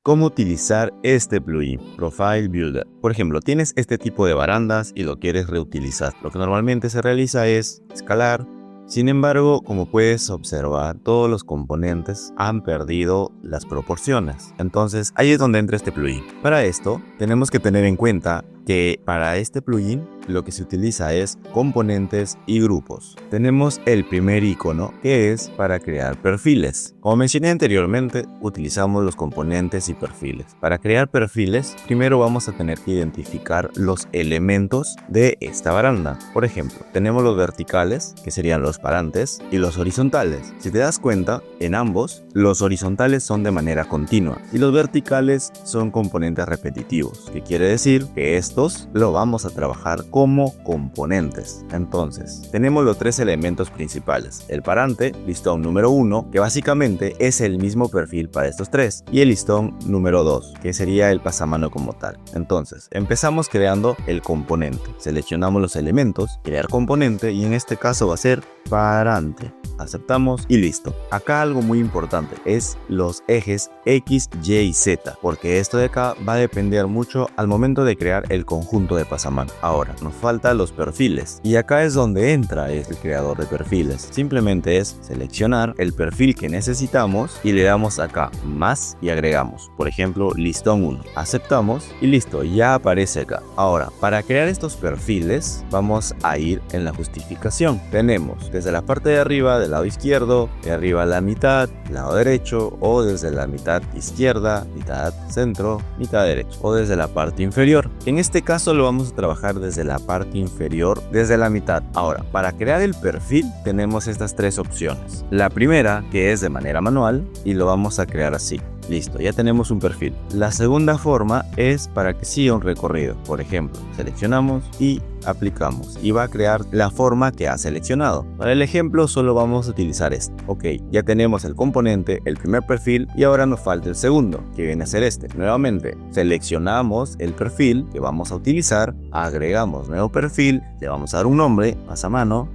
¿Cómo utilizar este plugin, Profile Builder? Por ejemplo, tienes este tipo de barandas y lo quieres reutilizar. Lo que normalmente se realiza es escalar. Sin embargo, como puedes observar, todos los componentes han perdido las proporciones. Entonces, ahí es donde entra este plugin. Para esto, tenemos que tener en cuenta que para este plugin lo que se utiliza es componentes y grupos. Tenemos el primer icono, que es para crear perfiles. Como mencioné anteriormente, utilizamos los componentes y perfiles. Para crear perfiles, primero vamos a tener que identificar los elementos de esta baranda. Por ejemplo, tenemos los verticales, que serían los parantes, y los horizontales. Si te das cuenta, en ambos, los horizontales son de manera continua y los verticales son componentes repetitivos, que quiere decir que estos lo vamos a trabajar como componentes. Entonces, tenemos los tres elementos principales: el parante, listón número 1, que básicamente es el mismo perfil para estos tres, y el listón número 2, que sería el pasamano como tal. Entonces, empezamos creando el componente. Seleccionamos los elementos, crear componente, y en este caso va a ser parante. Aceptamos y listo. Acá algo muy importante es los ejes X, Y y Z, porque esto de acá va a depender mucho al momento de crear el conjunto de pasamano. Ahora, nos faltan los perfiles, y acá es donde entra el creador de perfiles. Simplemente es seleccionar el perfil que necesitamos y le damos acá más y agregamos, por ejemplo, listón 1. Aceptamos y listo, ya aparece acá. Ahora, para crear estos perfiles vamos a ir en la justificación. Tenemos desde la parte de arriba del lado izquierdo, de arriba a la mitad, lado derecho, o desde la mitad izquierda, mitad centro, mitad derecho, o desde la parte inferior. En este caso lo vamos a trabajar desde la parte inferior, desde la mitad. Ahora, para crear el perfil tenemos estas tres opciones. La primera, que es de manera manual, y lo vamos a crear así. Listo, ya tenemos un perfil. La segunda forma es para que siga un recorrido. Por ejemplo, seleccionamos y aplicamos, y va a crear la forma que ha seleccionado. Para el ejemplo solo vamos a utilizar esto. Ok, ya tenemos el componente, el primer perfil, y ahora nos falta el segundo, que viene a ser este. Nuevamente, seleccionamos el perfil que vamos a utilizar, agregamos nuevo perfil, le vamos a dar un nombre, pasamano,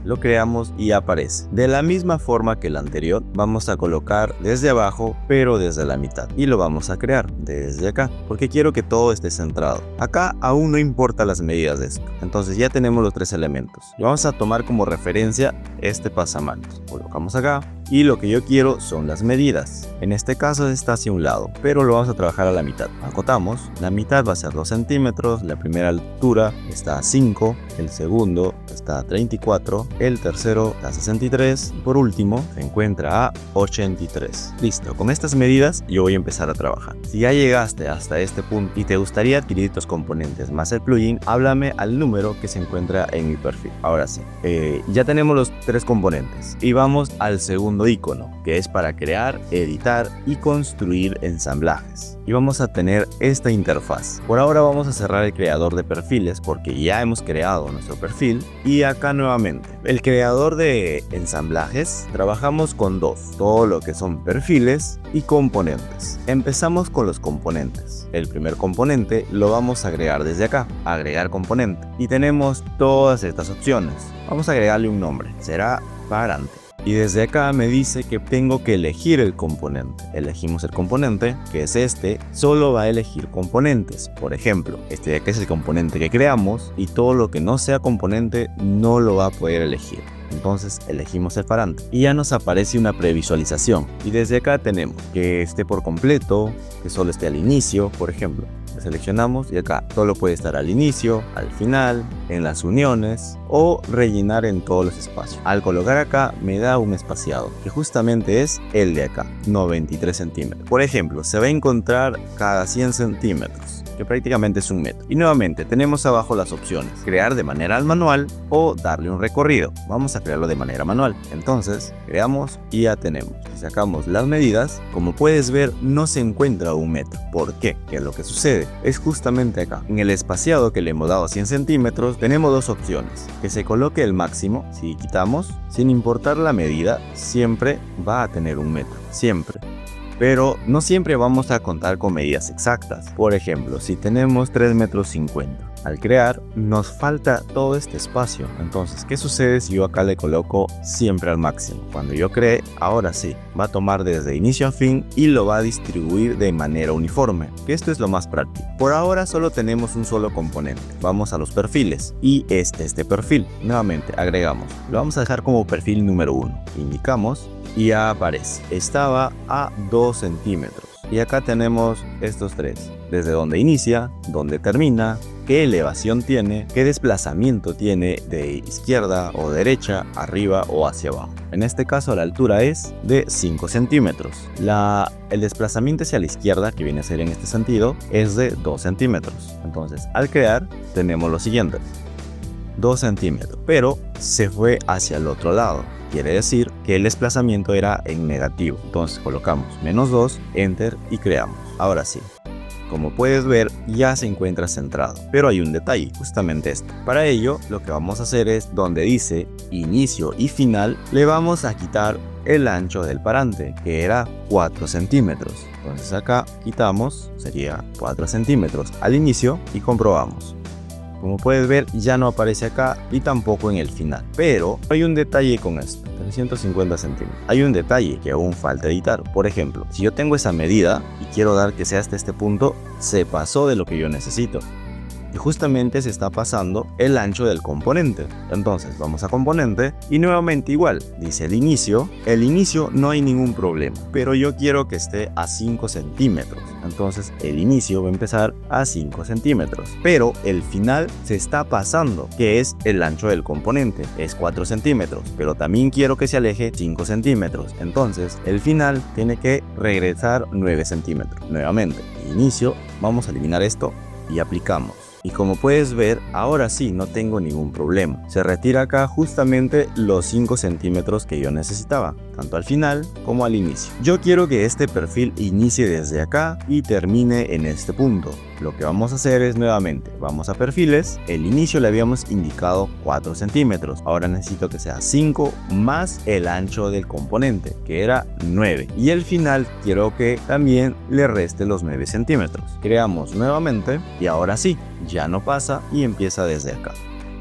lo creamos y aparece. De la misma forma que el anterior, vamos a colocar desde abajo, pero desde la mitad, y lo vamos a crear desde acá, porque quiero que todo esté centrado. Acá aún no importa las medidas de esto. Entonces ya tenemos los tres elementos. Y vamos a tomar como referencia este pasamanos. Colocamos acá, y lo que yo quiero son las medidas. En este caso está hacia un lado, pero lo vamos a trabajar a la mitad. Acotamos, la mitad va a ser 2 centímetros, la primera altura está a 5, el segundo está a 34, el tercero está a 63, y por último se encuentra a 83. Listo, con estas medidas yo voy a empezar a trabajar. Si ya llegaste hasta este punto y te gustaría adquirir estos componentes más el plugin, háblame al número que se encuentra en mi perfil. Ahora sí, ya tenemos los tres componentes y vamos al segundo icono, que es para crear, editar y construir ensamblajes. Y vamos a tener esta interfaz. Por ahora vamos a cerrar el creador de perfiles porque ya hemos creado nuestro perfil. Y acá nuevamente, el creador de ensamblajes, trabajamos con dos, todo lo que son perfiles y componentes. Empezamos con los componentes. El primer componente lo vamos a agregar desde acá, agregar componente. Y tenemos todas estas opciones. Vamos a agregarle un nombre, será parante. Y desde acá me dice que tengo que elegir el componente. Elegimos el componente, que es este, solo va a elegir componentes. Por ejemplo, este de acá es el componente que creamos y todo lo que no sea componente no lo va a poder elegir. Entonces elegimos el parante y ya nos aparece una previsualización. Y desde acá tenemos que esté por completo, que solo esté al inicio, por ejemplo. Seleccionamos y acá solo puede estar al inicio, al final, en las uniones o rellenar en todos los espacios. Al colocar acá me da un espaciado que justamente es el de acá, 93 centímetros. Por ejemplo, se va a encontrar cada 100 centímetros, que prácticamente es un metro. Y nuevamente tenemos abajo las opciones: crear de manera manual o darle un recorrido. Vamos a crearlo de manera manual. Entonces creamos y ya tenemos. Si sacamos las medidas, como puedes ver, no se encuentra un metro. ¿Por qué? ¿Qué es lo que sucede? Es justamente acá. En el espaciado que le hemos dado 100 centímetros, tenemos dos opciones: que se coloque el máximo. Si quitamos, sin importar la medida, siempre va a tener un metro. Siempre. Pero no siempre vamos a contar con medidas exactas. Por ejemplo, si tenemos 3,50 metros Al crear nos falta todo este espacio. Entonces, ¿qué sucede si yo acá le coloco siempre al máximo? Cuando yo cree, ahora sí, va a tomar desde inicio a fin y lo va a distribuir de manera uniforme, que esto es lo más práctico. Por ahora solo tenemos un solo componente. Vamos a los perfiles y este perfil. Nuevamente agregamos. Lo vamos a dejar como perfil número 1. Indicamos y ya aparece. Estaba a 2 centímetros. Y acá tenemos estos tres. Desde donde inicia, donde termina, qué elevación tiene, qué desplazamiento tiene de izquierda o derecha, arriba o hacia abajo. En este caso la altura es de 5 centímetros. El desplazamiento hacia la izquierda, que viene a ser en este sentido, es de 2 centímetros. Entonces al crear tenemos lo siguiente. 2 centímetros, pero se fue hacia el otro lado. Quiere decir que el desplazamiento era en negativo. Entonces colocamos -2, enter y creamos. Ahora sí, como puedes ver, ya se encuentra centrado. Pero hay un detalle, justamente esto. Para ello, lo que vamos a hacer es, donde dice inicio y final, le vamos a quitar el ancho del parante, que era 4 centímetros. Entonces acá quitamos, sería 4 centímetros al inicio y comprobamos. Como puedes ver, ya no aparece acá y tampoco en el final. Pero hay un detalle con esto. 350 centímetros. Hay un detalle que aún falta editar. Por ejemplo, si yo tengo esa medida y quiero dar que sea hasta este punto, se pasó de lo que yo necesito. Y justamente se está pasando el ancho del componente. Entonces vamos a componente y nuevamente igual, dice el inicio no hay ningún problema, pero yo quiero que esté a 5 centímetros. Entonces el inicio va a empezar a 5 centímetros, pero el final se está pasando, que es el ancho del componente, es 4 centímetros, pero también quiero que se aleje 5 centímetros. Entonces el final tiene que regresar 9 centímetros. Nuevamente, inicio, vamos a eliminar esto y aplicamos. Y como puedes ver, ahora sí no tengo ningún problema. Se retira acá justamente los 5 centímetros que yo necesitaba, tanto al final como al inicio. Yo quiero que este perfil inicie desde acá y termine en este punto. Lo que vamos a hacer es nuevamente, vamos a perfiles, el inicio le habíamos indicado 4 centímetros, ahora necesito que sea 5 más el ancho del componente, que era 9. Y el final quiero que también le reste los 9 centímetros. Creamos nuevamente y ahora sí, ya no pasa y empieza desde acá.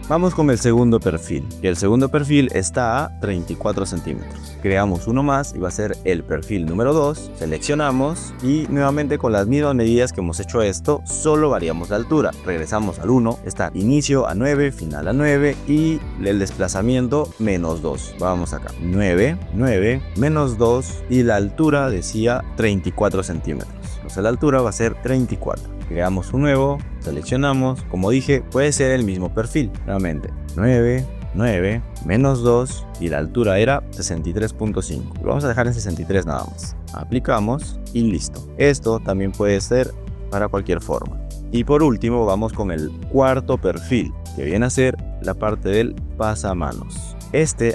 Vamos con el segundo perfil, que el segundo perfil está a 34 centímetros. Creamos uno más y va a ser el perfil número 2. Seleccionamos y nuevamente con las mismas medidas que hemos hecho esto, solo variamos la altura. Regresamos al 1, está inicio a 9, final a 9 y el desplazamiento -2. Vamos acá, 9, -2 y la altura decía 34 centímetros. Entonces la altura va a ser 34. Creamos un nuevo, seleccionamos, como dije, puede ser el mismo perfil. Nuevamente, 9, -2 y la altura era 63.5. Lo vamos a dejar en 63 nada más. Aplicamos y listo. Esto también puede ser para cualquier forma. Y por último vamos con el cuarto perfil, que viene a ser la parte del pasamanos.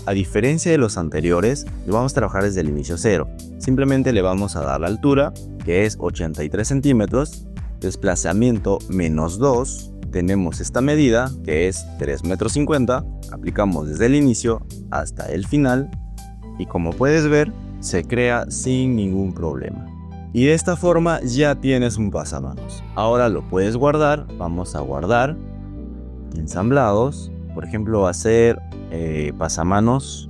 A diferencia de los anteriores, lo vamos a trabajar desde el inicio 0. Simplemente le vamos a dar la altura, que es 83 centímetros, desplazamiento -2, tenemos esta medida, que es 3,50 m, aplicamos desde el inicio hasta el final, y como puedes ver, se crea sin ningún problema. Y de esta forma ya tienes un pasamanos. Ahora lo puedes guardar, vamos a guardar, ensamblados, por ejemplo va a ser pasamanos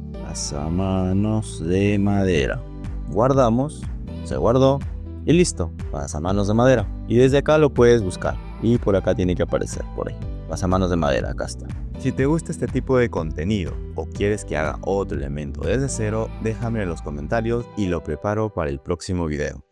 de madera. Guardamos, se guardó y listo, pasamanos de madera. Y desde acá lo puedes buscar y por acá tiene que aparecer, por ahí, pasamanos de madera, acá está. Si te gusta este tipo de contenido o quieres que haga otro elemento desde cero, déjame en los comentarios y lo preparo para el próximo video.